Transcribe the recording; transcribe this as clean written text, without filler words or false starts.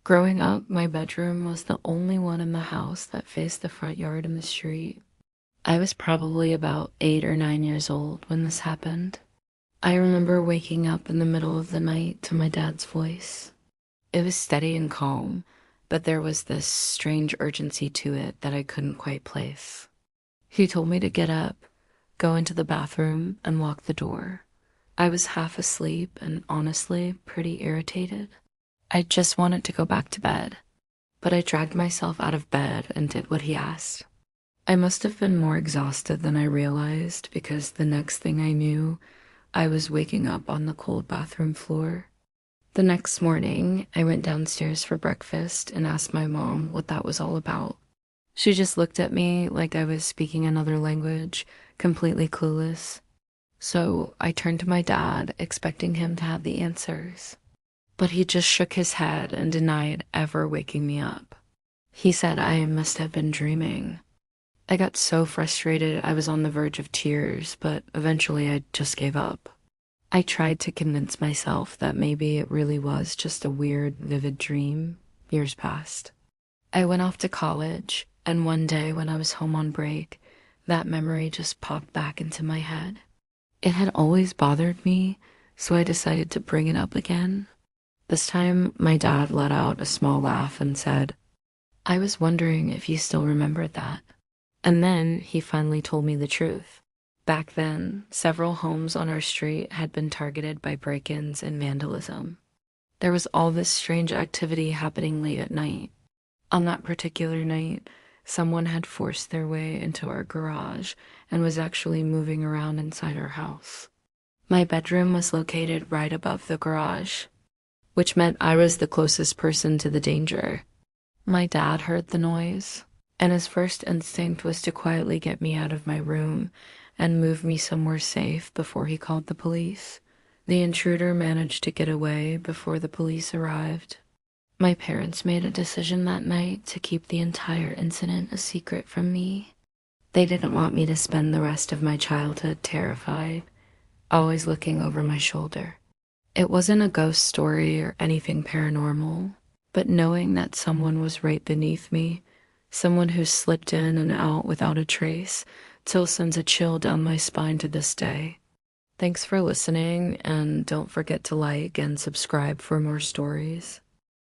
Growing up, my bedroom was the only one in the house that faced the front yard and the street. I was probably about 8 or 9 years old when this happened. I remember waking up in the middle of the night to my dad's voice. It was steady and calm, but there was this strange urgency to it that I couldn't quite place. He told me to get up, go into the bathroom, and lock the door. I was half asleep and honestly pretty irritated. I just wanted to go back to bed, but I dragged myself out of bed and did what he asked. I must have been more exhausted than I realized because the next thing I knew, I was waking up on the cold bathroom floor. The next morning, I went downstairs for breakfast and asked my mom what that was all about. She just looked at me like I was speaking another language, completely clueless. So I turned to my dad, expecting him to have the answers. But he just shook his head and denied ever waking me up. He said I must have been dreaming. I got so frustrated I was on the verge of tears, but eventually I just gave up. I tried to convince myself that maybe it really was just a weird, vivid dream. Years passed. I went off to college, and one day when I was home on break, that memory just popped back into my head. It had always bothered me, so I decided to bring it up again. This time, my dad let out a small laugh and said, "I was wondering if you still remembered that." And then he finally told me the truth. Back then, several homes on our street had been targeted by break-ins and vandalism. There was all this strange activity happening late at night. On that particular night, someone had forced their way into our garage and was actually moving around inside our house. My bedroom was located right above the garage, which meant I was the closest person to the danger. My dad heard the noise, and his first instinct was to quietly get me out of my room and move me somewhere safe before he called the police. The intruder managed to get away before the police arrived. My parents made a decision that night to keep the entire incident a secret from me. They didn't want me to spend the rest of my childhood terrified, always looking over my shoulder. It wasn't a ghost story or anything paranormal, but knowing that someone was right beneath me, someone who slipped in and out without a trace, still sends a chill down my spine to this day. Thanks for listening, and don't forget to like and subscribe for more stories.